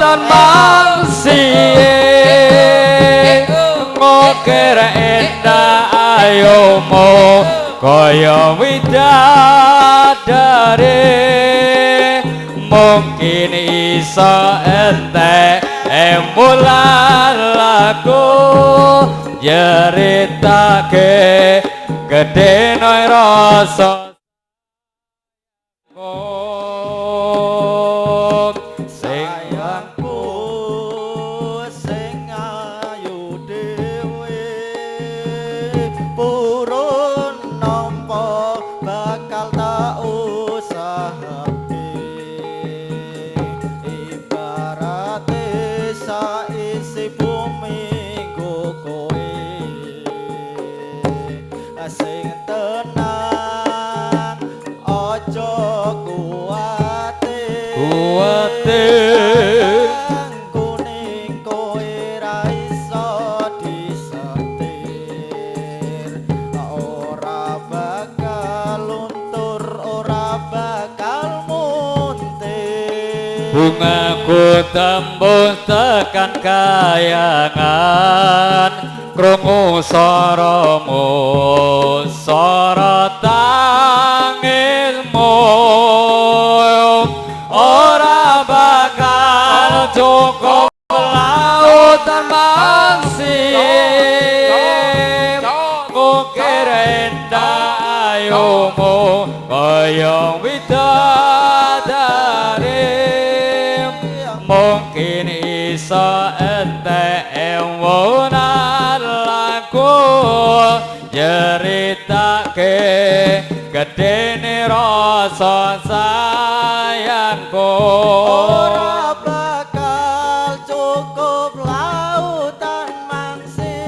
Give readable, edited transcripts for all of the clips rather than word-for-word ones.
tan mangsi ngokir endah ayomu kaya widadari mungkin iso entek emulan laku nyeritake gedhe noy rasa sayangku sing ayu dhewe purun nampa bakal tak usahake ibarate saisi bumi nggo kowe sing tenang aja kuwatir kuning kowe ra iso disetir ora bakal luntur ora bakal muntir bungaku tembus tekan kayangan krungu swaramu swara tangismu ora bakal cukup lautan mangsi ngukir endah ayomu kaya widadari mungkin iso entek ewunan laku nyeritake gedene rasa sayangku ora bakal cukup lautan mangsi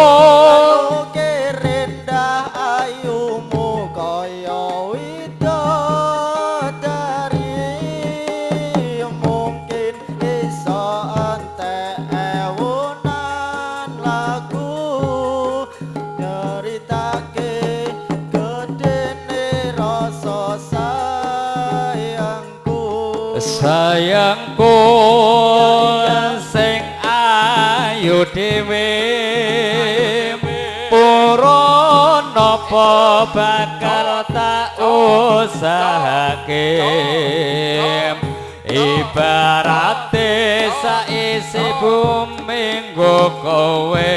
ngukir endah ayumu kaya widadari mungkin iso entek ewunan lagu nyeritake gedene rasa sayangku sing ayu dhewe purun napa bakal tak usahake ibarate saisi bumi nggo kowe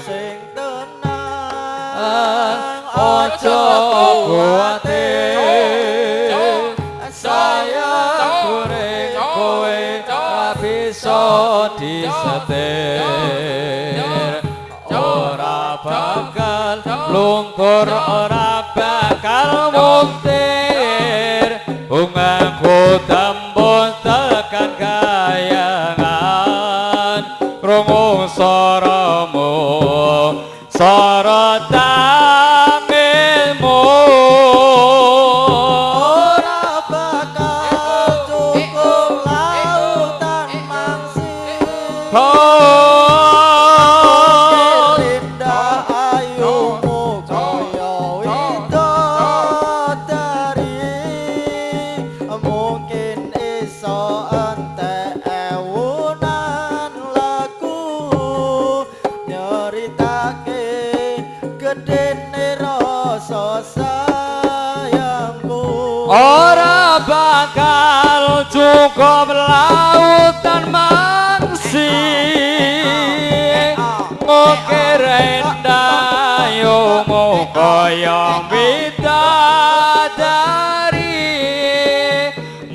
sing tenang aja kuwatir sayang goreng kowe ra bisa disetir ora bakal lungkur ora bakal muntir bungaku tembus tekan kayangan krungu swaramu swara tangismu ora bakal cukup lautan mangsi indah ayumu kaya widadari mungkin iso entek ewunan lagu nyeritake gedene rasa sayangku ora bakal cukup lautan mangsi ngukir endah ayomu kaya widadari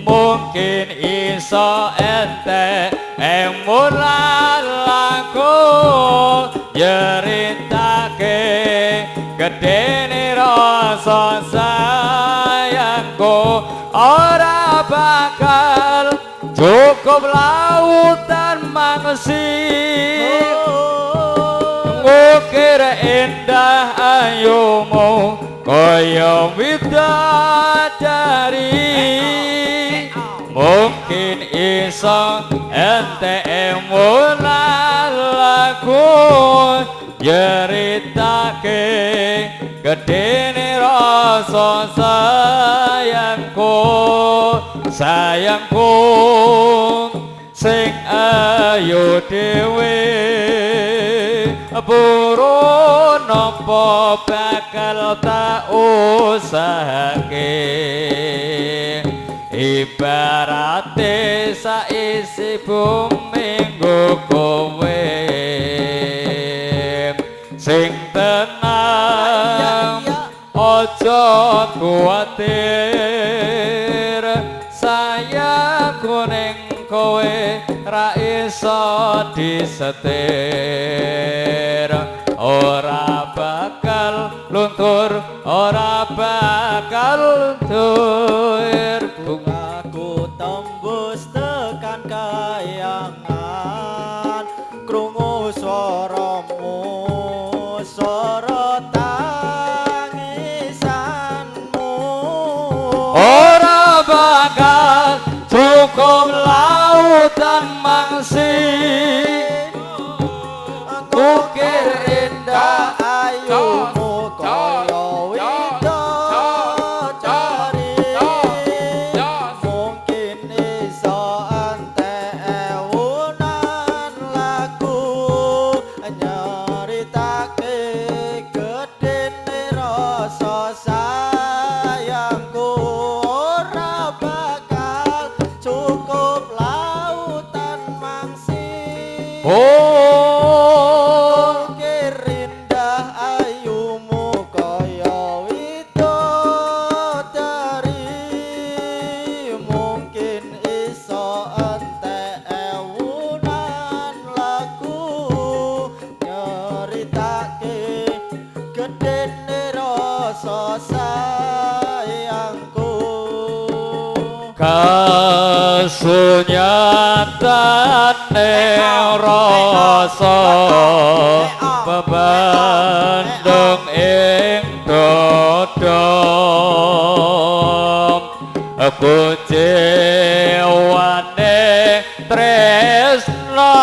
mungkin iso entek emulan laku nyeritake gedene rasa sayangku ora bakal cukup lautan mangsi ngukir endah ayomu kaya widadari mungkin iso entek emulan laku nyeritake gedene rasa sayangku sayangku sing ayu dhewe purun napa bakal tak usahake ibarate saisi bumi nggo kowe sing tenang ojo kuatir sayang kuning kowe ra iso disetir ora bakal luntur ora bakal luntur bungaku tembus tekan kayangan krungu swaramu swara tangisanmu ora bakal cukup lautan mangsi ukir indah ayumu kaya widodari mungkin iso entek ewunan lagu nyeritake gedene rasa sayangku ora bakal cukup lautan mangsi ukir indah ayumu kaya widodari mungkin iso entek ewunan lagu nyeritake gedene rasa sayangku kasunyatane rasa bebandung ing dodo kucewane tresno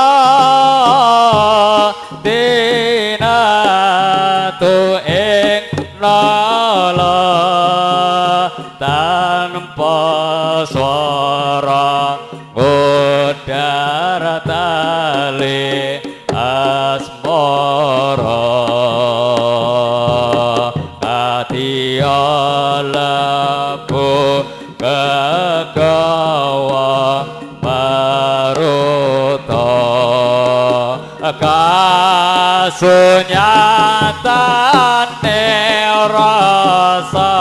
dinatu ing nala tanpa swara godar tali asmara ati alabu kagawa maruta kasunyatane rasa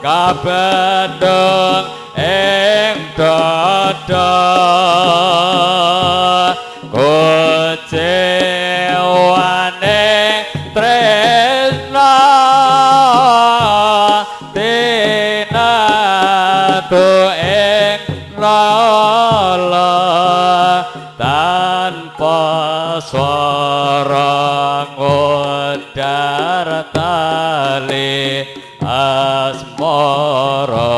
kabendung ing dada kucewane tresna tinatu ing lala tanpa swara ngodar tali asmara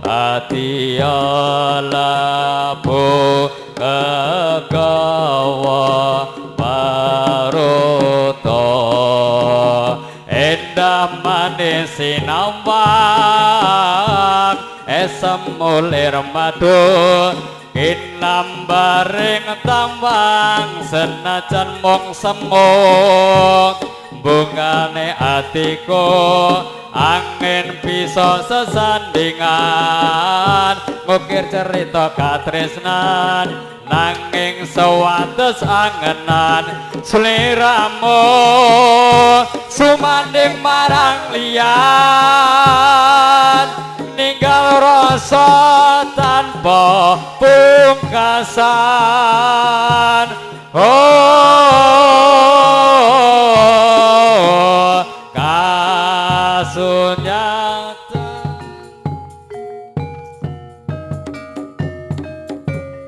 ati alabu kagawa maruta endah manis sinawak esem mulir madu kinambaring tambang senajan mung semuk bungane atiku angin bisa sesandingan ngukir cerita katresnan nanging sewates angenan sliramu sumanding marang liyan ninggal rasa tanpa pungkasan oh